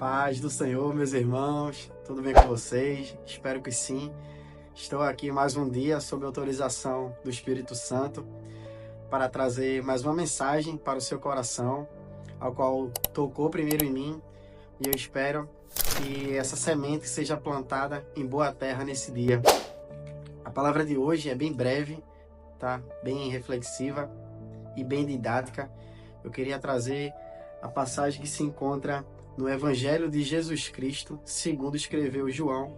Paz do Senhor, meus irmãos, tudo bem com vocês? Espero que sim. Estou aqui mais um dia sob autorização do Espírito Santo para trazer mais uma mensagem para o seu coração, ao qual tocou primeiro em mim, e eu espero que essa semente seja plantada em boa terra nesse dia. A palavra de hoje é bem breve, tá? Bem reflexiva e bem didática. Eu queria trazer a passagem que se encontra no Evangelho de Jesus Cristo, segundo escreveu João,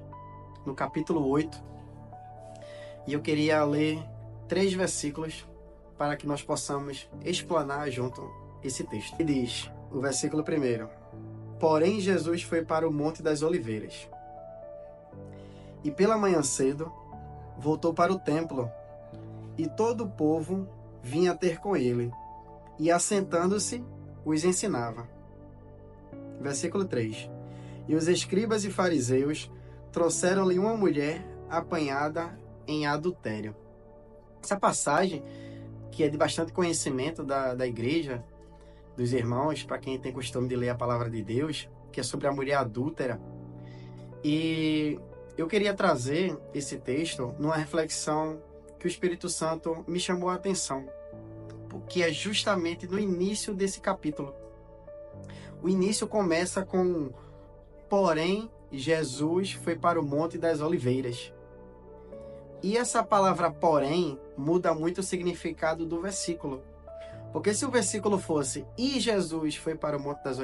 no capítulo 8. E eu queria ler 3 versículos para que nós possamos explanar junto esse texto. E diz, o versículo 1: Porém, Jesus foi para o Monte das Oliveiras. E pela manhã cedo, voltou para o templo, e todo o povo vinha ter com ele, e assentando-se, os ensinava. Versículo 3: E os escribas e fariseus trouxeram-lhe uma mulher apanhada em adultério. Essa passagem, que é de bastante conhecimento da igreja, dos irmãos, para quem tem costume de ler a palavra de Deus, que é sobre a mulher adúltera. E eu queria trazer esse texto numa reflexão que o Espírito Santo me chamou a atenção, que é justamente no início desse capítulo. O início começa com: porém, Jesus foi para o Monte das Oliveiras. E essa palavra porém muda muito o significado do versículo. Porque se o versículo fosse e Jesus foi para o Monte das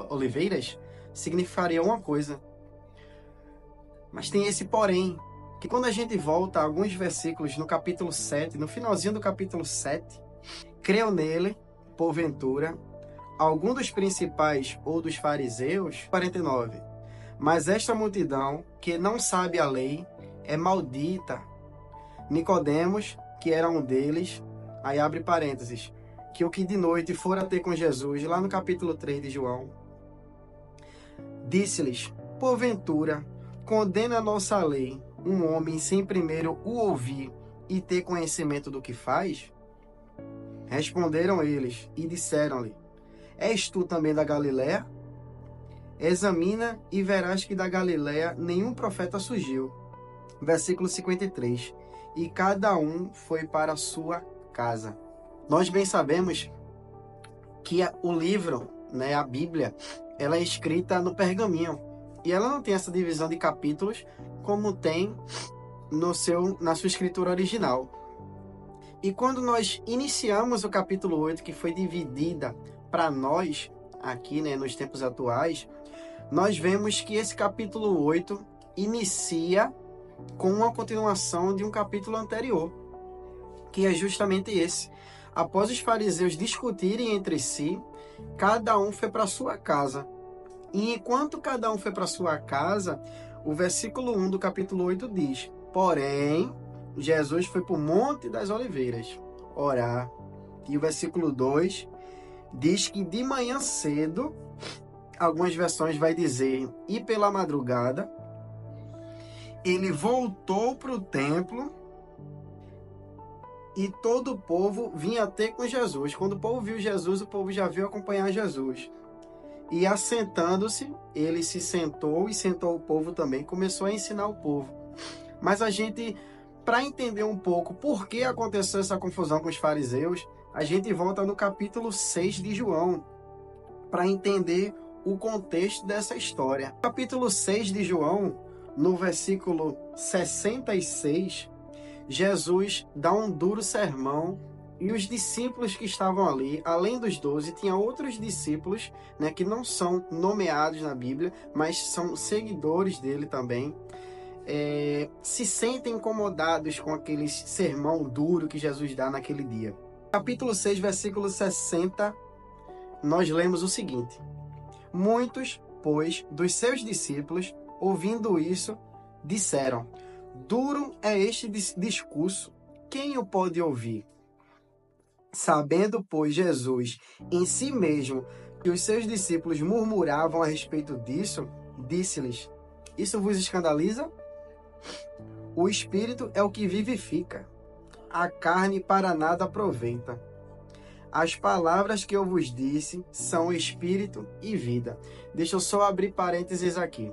Oliveiras, significaria uma coisa. Mas tem esse porém, que quando a gente volta a alguns versículos no capítulo 7, no finalzinho do capítulo 7, creu nele, porventura, algum dos principais ou dos fariseus. 49. Mas esta multidão, que não sabe a lei, é maldita. Nicodemos, que era um deles, aí abre parênteses, que o que de noite fora ter com Jesus, lá no capítulo 3 de João, disse-lhes: porventura, condena a nossa lei um homem sem primeiro o ouvir e ter conhecimento do que faz? Responderam eles e disseram-lhe: És tu também da Galiléia? Examina e verás que da Galiléia nenhum profeta surgiu. Versículo 53. E cada um foi para a sua casa. Nós bem sabemos que o livro, a Bíblia, ela é escrita no pergaminho. E ela não tem essa divisão de capítulos como tem na sua escritura original. E quando nós iniciamos o capítulo 8, que foi dividida para nós, aqui nos tempos atuais, nós vemos que esse capítulo 8 inicia com uma continuação de um capítulo anterior, que é justamente esse. Após os fariseus discutirem entre si, cada um foi para sua casa. E enquanto cada um foi para sua casa, o versículo 1 do capítulo 8 diz: porém, Jesus foi para o Monte das Oliveiras orar. E o versículo 2 diz que de manhã cedo, algumas versões vai dizer, e pela madrugada, ele voltou para o templo e todo o povo vinha ter com Jesus. Quando o povo viu Jesus, o povo já veio acompanhar Jesus. E assentando-se, ele se sentou e sentou o povo também, começou a ensinar o povo. Mas a gente, para entender um pouco por que aconteceu essa confusão com os fariseus, a gente volta no capítulo 6 de João, para entender o contexto dessa história. Capítulo 6 de João, no versículo 66, Jesus dá um duro sermão e os discípulos que estavam ali, além dos 12, tinha outros discípulos, que não são nomeados na Bíblia, mas são seguidores dele também, se sentem incomodados com aquele sermão duro que Jesus dá naquele dia. Capítulo 6, versículo 60, nós lemos o seguinte: muitos, pois, dos seus discípulos, ouvindo isso, disseram: duro é este discurso, quem o pode ouvir? Sabendo, pois, Jesus em si mesmo que os seus discípulos murmuravam a respeito disso, disse-lhes: isso vos escandaliza? O Espírito é o que vivifica, a carne para nada aproveita. As palavras que eu vos disse são espírito e vida. Deixa eu só abrir parênteses aqui.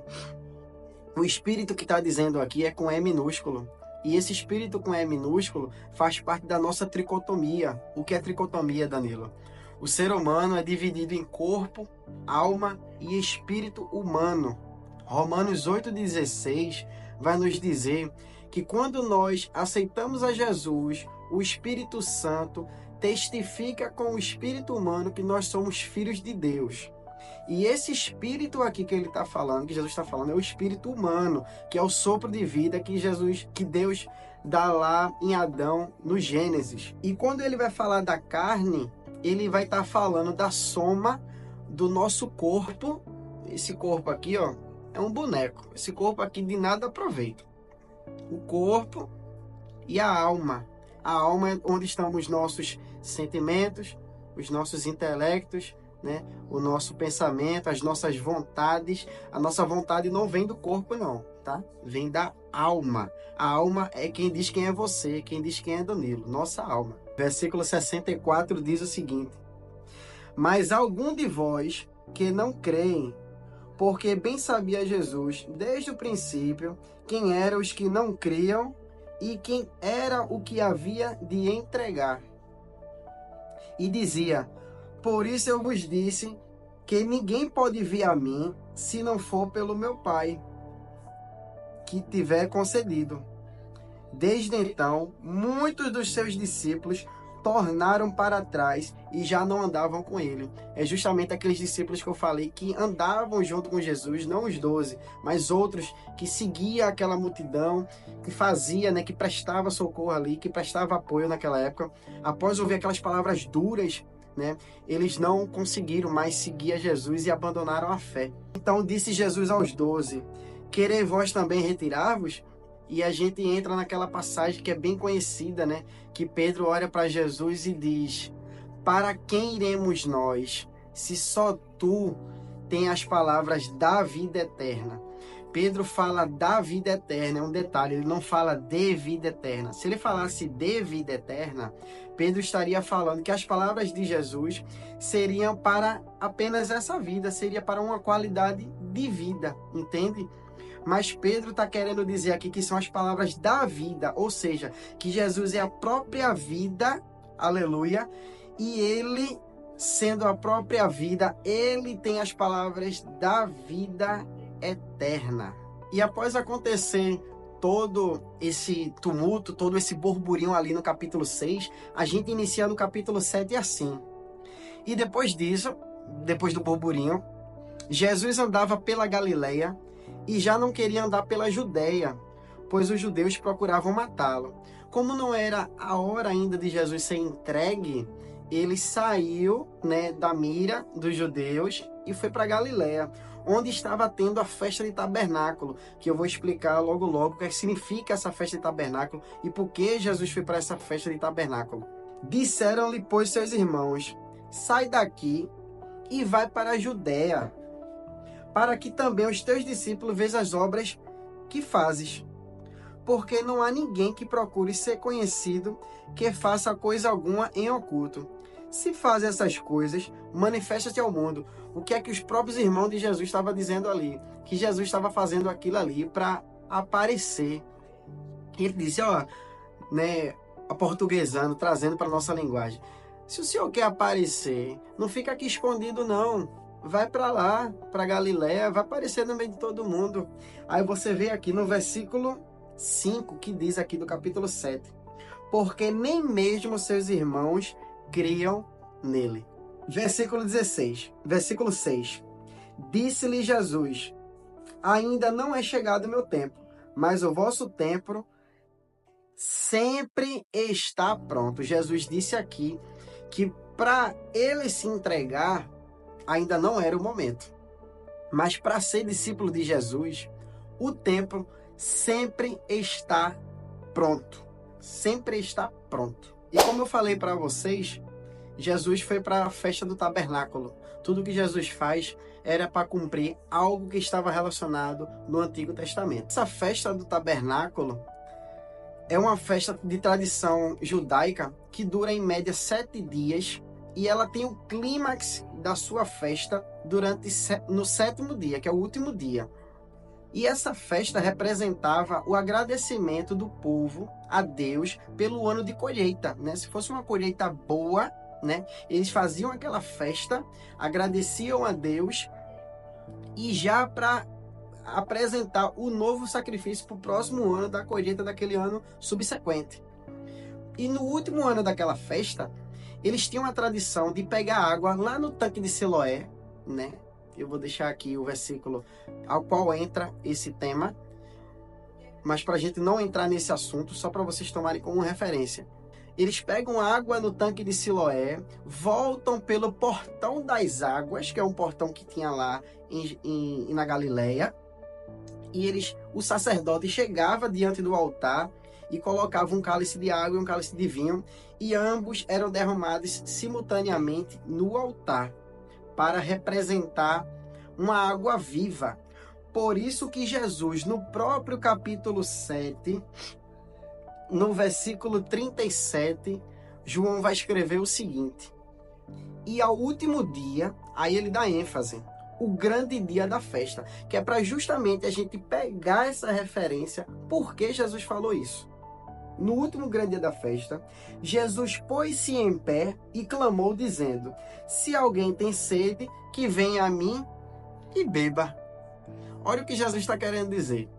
O espírito que está dizendo aqui é com E minúsculo. E esse espírito com E minúsculo faz parte da nossa tricotomia. O que é tricotomia, Danilo? O ser humano é dividido em corpo, alma e espírito humano. Romanos 8,16 vai nos dizer que quando nós aceitamos a Jesus, o Espírito Santo testifica com o espírito humano que nós somos filhos de Deus. E esse espírito aqui que ele está falando, que Jesus está falando, é o espírito humano, que é o sopro de vida que Deus dá lá em Adão, no Gênesis. E quando ele vai falar da carne, ele vai estar falando da soma do nosso corpo. Esse corpo aqui, ó, é um boneco. Esse corpo aqui de nada aproveita. O corpo e a alma. A alma é onde estão os nossos sentimentos, os nossos intelectos, né? O nosso pensamento, as nossas vontades. A nossa vontade não vem do corpo, não, tá? Vem da alma. A alma é quem diz quem é você, quem diz quem é Danilo, nossa alma. Versículo 64 diz o seguinte: mas algum de vós que não creem, porque bem sabia Jesus, desde o princípio, quem eram os que não criam e quem era o que havia de entregar. E dizia: por isso eu vos disse que ninguém pode vir a mim se não for pelo meu Pai, que tiver concedido. Desde então, muitos dos seus discípulos tornaram para trás e já não andavam com ele. É justamente aqueles discípulos que eu falei que andavam junto com Jesus, não os 12, mas outros que seguiam aquela multidão, que fazia, né, que prestava socorro ali, que prestava apoio naquela época. Após ouvir aquelas palavras duras, né, eles não conseguiram mais seguir a Jesus e abandonaram a fé. Então disse Jesus aos 12: querei vós também retirar-vos? E a gente entra naquela passagem que é bem conhecida, né? Que Pedro olha para Jesus e diz: para quem iremos nós, se só tu tem as palavras da vida eterna? Pedro fala da vida eterna, é um detalhe, ele não fala de vida eterna. Se ele falasse de vida eterna, Pedro estaria falando que as palavras de Jesus seriam para apenas essa vida, seria para uma qualidade de vida, entende? Mas Pedro está querendo dizer aqui que são as palavras da vida, ou seja, que Jesus é a própria vida, aleluia, e ele, sendo a própria vida, ele tem as palavras da vida eterna. E após acontecer todo esse tumulto, todo esse burburinho ali no capítulo 6, a gente inicia no capítulo 7 assim. E depois disso, depois do burburinho, Jesus andava pela Galileia, e já não queria andar pela Judéia, pois os judeus procuravam matá-lo. Como não era a hora ainda de Jesus ser entregue, ele saiu, né, da mira dos judeus e foi para Galileia, onde estava tendo a festa de tabernáculo, que eu vou explicar logo o que significa essa festa de tabernáculo e por que Jesus foi para essa festa de tabernáculo. Disseram-lhe, pois, seus irmãos: sai daqui e vai para a Judéia, para que também os teus discípulos vejam as obras que fazes. Porque não há ninguém que procure ser conhecido que faça coisa alguma em oculto. Se faz essas coisas, manifesta-te ao mundo. O que é que os próprios irmãos de Jesus estavam dizendo ali? Que Jesus estava fazendo aquilo ali para aparecer. Ele disse, ó, né, aportuguesando, trazendo para a nossa linguagem: se o senhor quer aparecer, não fica aqui escondido não. Vai para lá, para Galileia, vai aparecer no meio de todo mundo. Aí você vê aqui no versículo 5, que diz aqui do capítulo 7. Porque nem mesmo seus irmãos criam nele. Versículo 16, versículo 6. Disse-lhe Jesus: ainda não é chegado o meu tempo, mas o vosso tempo sempre está pronto. Jesus disse aqui que para ele se entregar, ainda não era o momento. Mas para ser discípulo de Jesus, o tempo sempre está pronto. Sempre está pronto. E como eu falei para vocês, Jesus foi para a festa do tabernáculo. Tudo que Jesus faz era para cumprir algo que estava relacionado no Antigo Testamento. Essa festa do tabernáculo é uma festa de tradição judaica que dura em média 7 dias e ela tem o clímax da sua festa no 7º dia, que é o último dia. E essa festa representava o agradecimento do povo a Deus pelo ano de colheita, né? Se fosse uma colheita boa, né? Eles faziam aquela festa, agradeciam a Deus e já para apresentar o novo sacrifício para o próximo ano da colheita daquele ano subsequente. E no último ano daquela festa, eles tinham a tradição de pegar água lá no tanque de Siloé, né? Eu vou deixar aqui o versículo ao qual entra esse tema, mas para a gente não entrar nesse assunto, só para vocês tomarem como referência. Eles pegam água no tanque de Siloé, voltam pelo portão das águas, que é um portão que tinha lá na Galileia, e o sacerdote chegava diante do altar e colocava um cálice de água e um cálice de vinho, e ambos eram derramados simultaneamente no altar, para representar uma água viva. Por isso que Jesus, no próprio capítulo 7, no versículo 37, João vai escrever o seguinte: e ao último dia, aí ele dá ênfase, o grande dia da festa, que é para justamente a gente pegar essa referência, porque Jesus falou isso. No último grande dia da festa, Jesus pôs-se em pé e clamou, dizendo: se alguém tem sede, que venha a mim e beba. Olha o que Jesus está querendo dizer.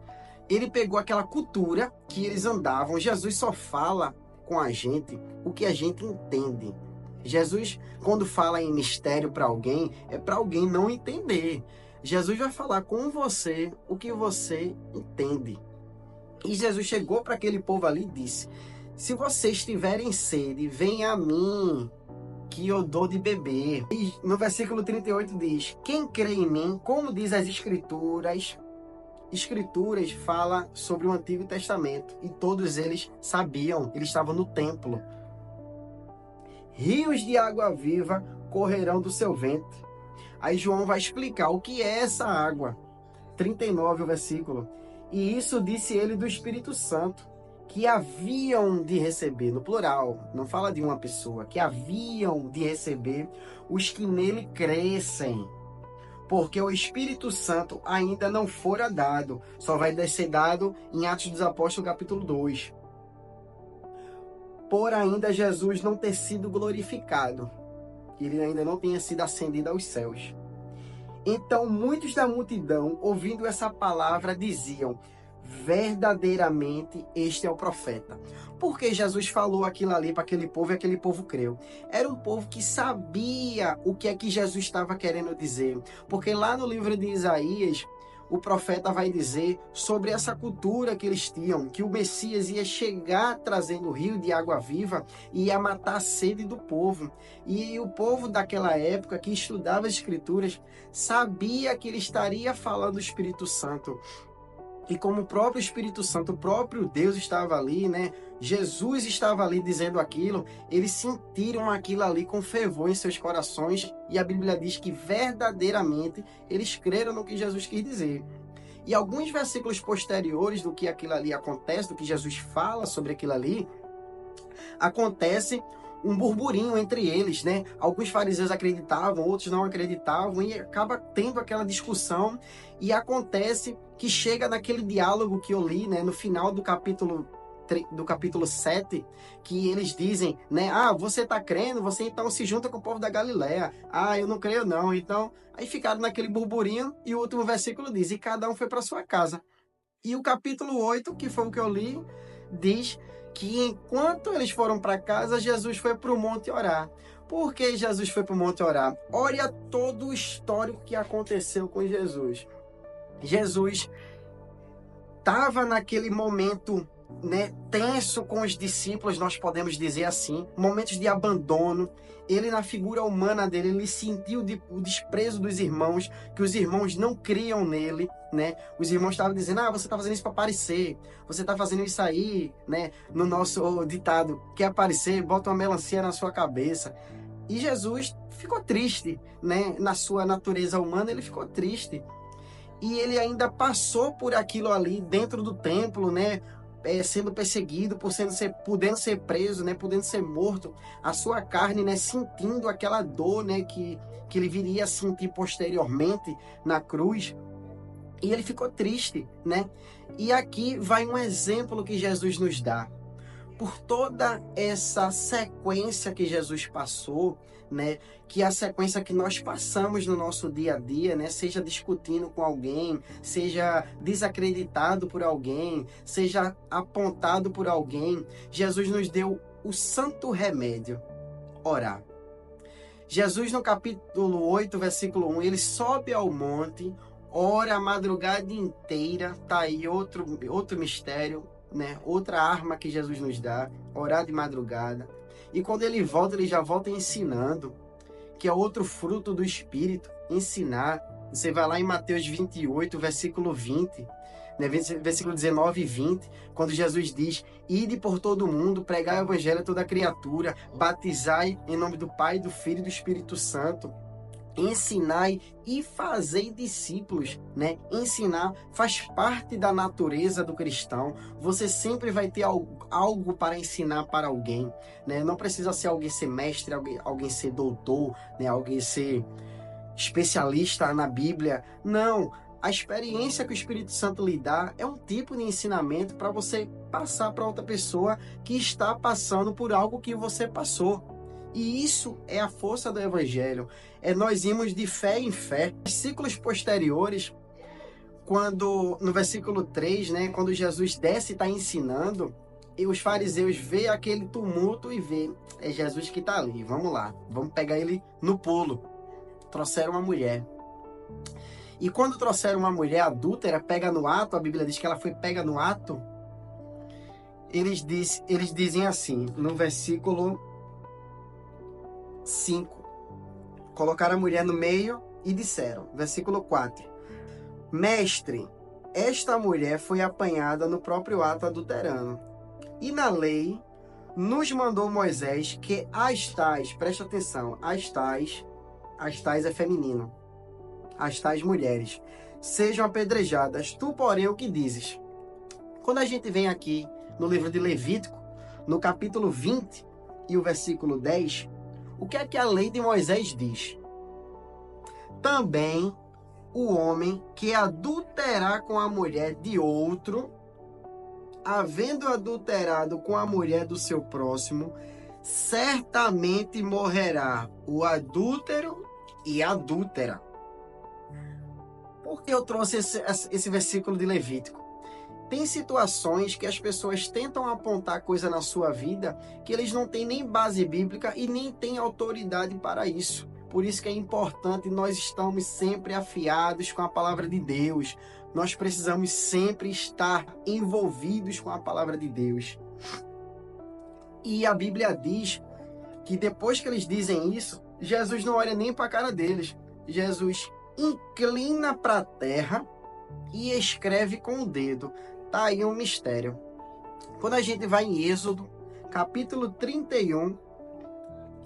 Ele pegou aquela cultura que eles andavam. Jesus só fala com a gente o que a gente entende. Jesus, quando fala em mistério para alguém, é para alguém não entender. Jesus vai falar com você o que você entende. E Jesus chegou para aquele povo ali e disse: se vocês tiverem sede, venha a mim, que eu dou de beber. E no versículo 38 diz: quem crê em mim, como diz as Escrituras fala sobre o Antigo Testamento, e todos eles sabiam, eles estavam no templo. Rios de água viva correrão do seu ventre. Aí João vai explicar o que é essa água. 39 o versículo. E isso disse ele do Espírito Santo, que haviam de receber, no plural, não fala de uma pessoa, que haviam de receber os que nele crescem. Porque o Espírito Santo ainda não fora dado, só vai ser dado em Atos dos Apóstolos, capítulo 2. Por ainda Jesus não ter sido glorificado, ele ainda não tinha sido ascendido aos céus. Então muitos da multidão, ouvindo essa palavra, diziam: verdadeiramente este é o profeta. Porque Jesus falou aquilo ali para aquele povo e aquele povo creu. Era um povo que sabia o que é que Jesus estava querendo dizer. Porque lá no livro de Isaías, o profeta vai dizer sobre essa cultura que eles tinham, que o Messias ia chegar trazendo o rio de água viva e ia matar a sede do povo. E o povo daquela época que estudava as Escrituras sabia que ele estaria falando do Espírito Santo. E como o próprio Espírito Santo, o próprio Deus estava ali, né? Jesus estava ali dizendo aquilo, eles sentiram aquilo ali com fervor em seus corações, e a Bíblia diz que verdadeiramente eles creram no que Jesus quis dizer. E alguns versículos posteriores do que aquilo ali acontece, do que Jesus fala sobre aquilo ali, acontece um burburinho entre eles, né? Alguns fariseus acreditavam, outros não acreditavam, e acaba tendo aquela discussão, e acontece que chega naquele diálogo que eu li, né, no final do capítulo 7, que eles dizem, né, você tá crendo, você então se junta com o povo da Galileia. Eu não creio não. Então, aí ficaram naquele burburinho, e o último versículo diz: e cada um foi para sua casa. E o capítulo 8, que foi o que eu li, diz que enquanto eles foram para casa, Jesus foi para o monte orar. Por que Jesus foi para o monte orar? Olha todo o histórico que aconteceu com Jesus. Jesus estava naquele momento, né, tenso com os discípulos, nós podemos dizer assim, momentos de abandono. Ele, na figura humana dele, ele sentiu o desprezo dos irmãos, que os irmãos não criam nele, né? Os irmãos estavam dizendo: você está fazendo isso para aparecer, você está fazendo isso aí, né? No nosso ditado, quer aparecer, bota uma melancia na sua cabeça. E Jesus ficou triste, né? Na sua natureza humana, ele ficou triste. E ele ainda passou por aquilo ali dentro do templo, né? sendo perseguido, podendo ser preso, né, podendo ser morto, a sua carne, né, sentindo aquela dor, né, que ele viria a sentir posteriormente na cruz. E ele ficou triste, né? E aqui vai um exemplo que Jesus nos dá. Por toda essa sequência que Jesus passou, né, que é a sequência que nós passamos no nosso dia a dia, né, seja discutindo com alguém, seja desacreditado por alguém, seja apontado por alguém, Jesus nos deu o santo remédio: orar. Jesus, no capítulo 8, versículo 1, ele sobe ao monte, ora a madrugada inteira. Tá aí outro mistério, né? Outra arma que Jesus nos dá, orar de madrugada. E quando ele volta, ele já volta ensinando, que é outro fruto do Espírito, ensinar. Você vai lá em Mateus 28, versículo 20, né? Versículo 19 e 20, quando Jesus diz: ide por todo o mundo, pregai o evangelho a toda criatura, batizai em nome do Pai, do Filho e do Espírito Santo, ensinai e fazei discípulos, né? Ensinar faz parte da natureza do cristão. Você sempre vai ter algo para ensinar para alguém, né? Não precisa ser alguém ser mestre, alguém ser doutor, né? Alguém ser especialista na Bíblia. Não. A experiência que o Espírito Santo lhe dá é um tipo de ensinamento para você passar para outra pessoa que está passando por algo que você passou. E isso é a força do Evangelho. É nós irmos de fé em fé. Versículos posteriores, quando no versículo 3, né, quando Jesus desce e está ensinando, e os fariseus veem aquele tumulto e vê, é Jesus que está ali, vamos lá, vamos pegar ele no pulo. Trouxeram uma mulher. E quando trouxeram uma mulher adúltera, pega no ato, a Bíblia diz que ela foi pega no ato, eles dizem assim, no versículo 5, colocaram a mulher no meio e disseram, versículo 4, mestre, esta mulher foi apanhada no próprio ato adulterando. E na lei nos mandou Moisés que as tais, presta atenção, as tais é feminino, as tais mulheres, sejam apedrejadas. Tu, porém, o que dizes? Quando a gente vem aqui no livro de Levítico, no capítulo 20 e o versículo 10, o que é que a lei de Moisés diz? Também o homem que adulterar com a mulher de outro, havendo adulterado com a mulher do seu próximo, certamente morrerá o adúltero e a adúltera. Por que eu trouxe esse versículo de Levítico? Tem situações que as pessoas tentam apontar coisa na sua vida que eles não têm nem base bíblica e nem têm autoridade para isso. Por isso que é importante nós estamos sempre afiados com a palavra de Deus. Nós precisamos sempre estar envolvidos com a palavra de Deus. E a Bíblia diz que depois que eles dizem isso, Jesus não olha nem para a cara deles. Jesus inclina para a terra e escreve com o dedo. Tá aí um mistério. Quando a gente vai em Êxodo, capítulo 31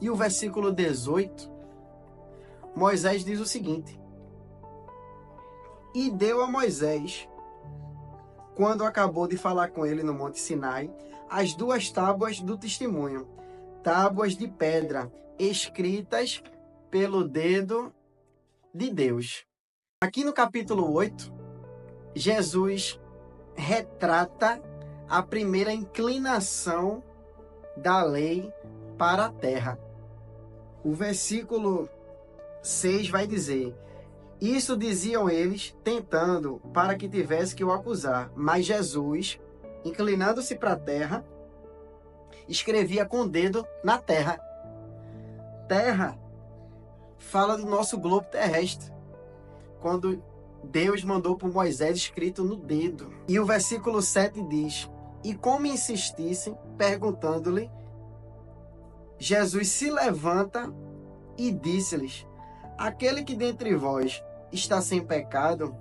e o versículo 18, Moisés diz o seguinte: e deu a Moisés, quando acabou de falar com ele no Monte Sinai, as 2 tábuas do testemunho, tábuas de pedra, escritas pelo dedo de Deus. Aqui no capítulo 8, Jesus retrata a primeira inclinação da lei para a terra. O versículo 6 vai dizer: isso diziam eles, tentando, para que tivesse que o acusar. Mas Jesus, inclinando-se para a terra, escrevia com o dedo na terra. Terra fala do nosso globo terrestre, quando Deus mandou para Moisés escrito no dedo. E o versículo 7 diz: e como insistissem, perguntando-lhe, Jesus se levanta e disse-lhes: aquele que dentre vós está sem pecado,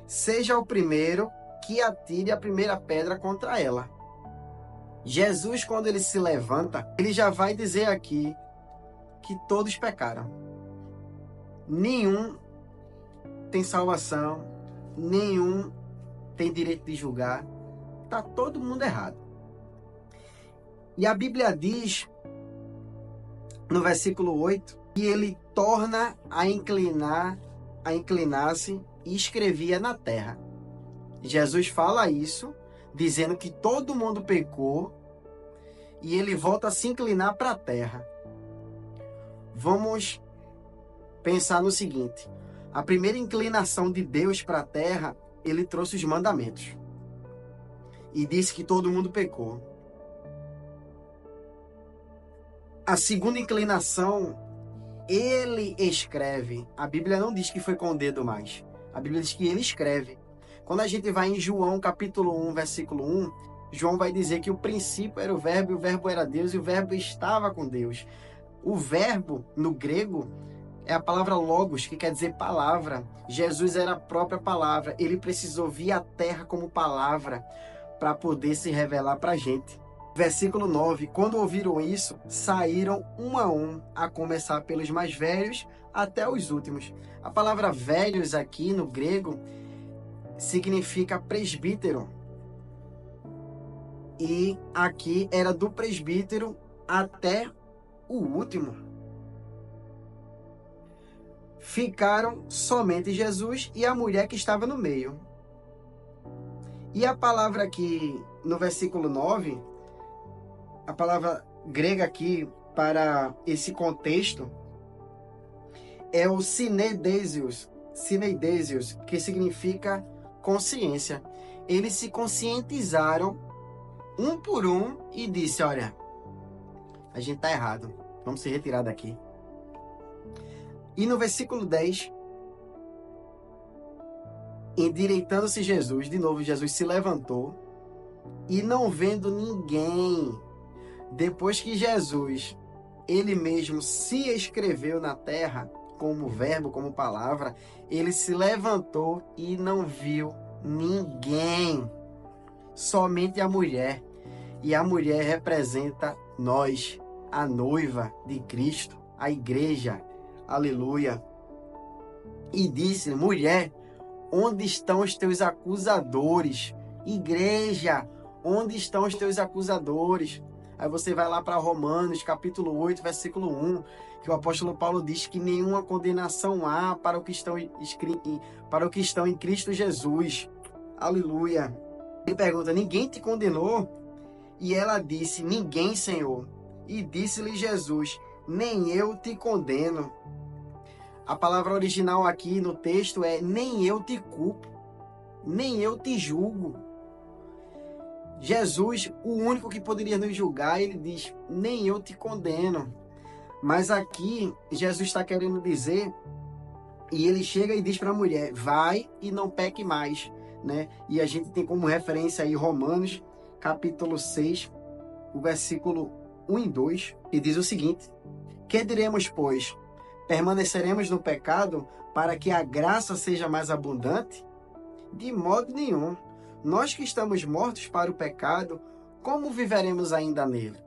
seja o primeiro que atire a primeira pedra contra ela. Jesus, quando ele se levanta, ele já vai dizer aqui que todos pecaram. Nenhum tem salvação, nenhum tem direito de julgar. está todo mundo errado. E a Bíblia diz, no versículo 8, que ele torna a inclinar-se e escrevia na terra. Jesus fala isso, dizendo que todo mundo pecou, e ele volta a se inclinar para a terra. Vamos pensar no seguinte: a primeira inclinação de Deus para a terra, ele trouxe os mandamentos e disse que todo mundo pecou. A segunda inclinação, ele escreve. A Bíblia não diz que foi com o dedo mais. A Bíblia diz que ele escreve. Quando a gente vai em João capítulo 1, versículo 1, João vai dizer que o princípio era o verbo, e o verbo era Deus, e o verbo estava com Deus. O verbo, no grego, é a palavra logos, que quer dizer palavra. Jesus era a própria palavra. Ele precisou vir à terra como palavra para poder se revelar para a gente. Versículo 9. Quando ouviram isso, saíram um, a começar pelos mais velhos até os últimos. A palavra velhos aqui no grego significa presbítero. E aqui era do presbítero até o último. Ficaram somente Jesus e a mulher que estava no meio. E a palavra aqui no versículo 9, a palavra grega aqui para esse contexto é o sineidesios, que significa consciência. Eles se conscientizaram um por um e disse: olha, a gente está errado, vamos se retirar daqui. E no versículo 10, endireitando-se Jesus, de novo Jesus se levantou e não vendo ninguém, depois que Jesus, ele mesmo se escreveu na terra como verbo, como palavra, ele se levantou e não viu ninguém, somente a mulher. E a mulher representa nós, a noiva de Cristo, a igreja. Aleluia. E disse: mulher, onde estão os teus acusadores? Igreja, onde estão os teus acusadores? Aí você vai lá para Romanos, capítulo 8, versículo 1, que o apóstolo Paulo diz que nenhuma condenação há para o que estão em Cristo Jesus. Aleluia. Ele pergunta: ninguém te condenou? E ela disse: ninguém, Senhor. E disse-lhe Jesus: nem eu te condeno. A palavra original aqui no texto é: nem eu te culpo, nem eu te julgo. Jesus, o único que poderia nos julgar, ele diz: nem eu te condeno. Mas aqui, Jesus está querendo dizer, e ele chega e diz para a mulher: vai e não peque mais, né? E a gente tem como referência aí Romanos, capítulo 6, o versículo 1 e 2, e diz o seguinte: que diremos, pois? Permaneceremos no pecado para que a graça seja mais abundante? De modo nenhum. Nós que estamos mortos para o pecado, como viveremos ainda nele?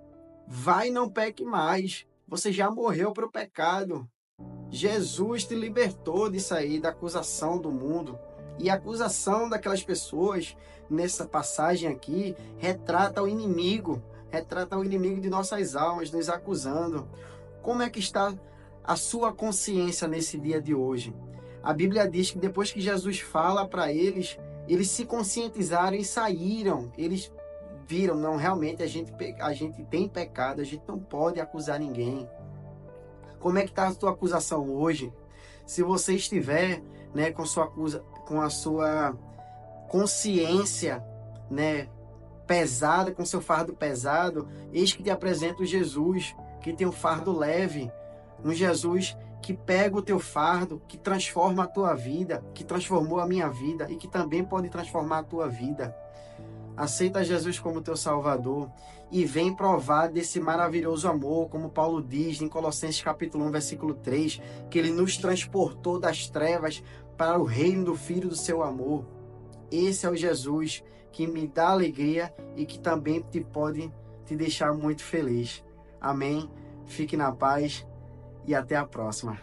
Vai, não peque mais. Você já morreu para o pecado. Jesus te libertou disso aí, da acusação do mundo. E a acusação daquelas pessoas, nessa passagem aqui, retrata o inimigo de nossas almas, nos acusando. Como é que está a sua consciência nesse dia de hoje? A Bíblia diz que depois que Jesus fala para eles, eles se conscientizaram e saíram. Eles viram: não, realmente a gente tem pecado, a gente não pode acusar ninguém. Como é que está a tua acusação hoje? Se você estiver, né, com a sua consciência, né, pesada, com seu fardo pesado, eis que te apresento Jesus, que tem um fardo leve, um Jesus que pega o teu fardo, que transforma a tua vida, que transformou a minha vida e que também pode transformar a tua vida. Aceita Jesus como teu Salvador e vem provar desse maravilhoso amor, como Paulo diz em Colossenses capítulo 1, versículo 3, que ele nos transportou das trevas para o reino do Filho do seu amor. Esse é o Jesus que me dá alegria e que também pode te deixar muito feliz. Amém? Fique na paz e até a próxima.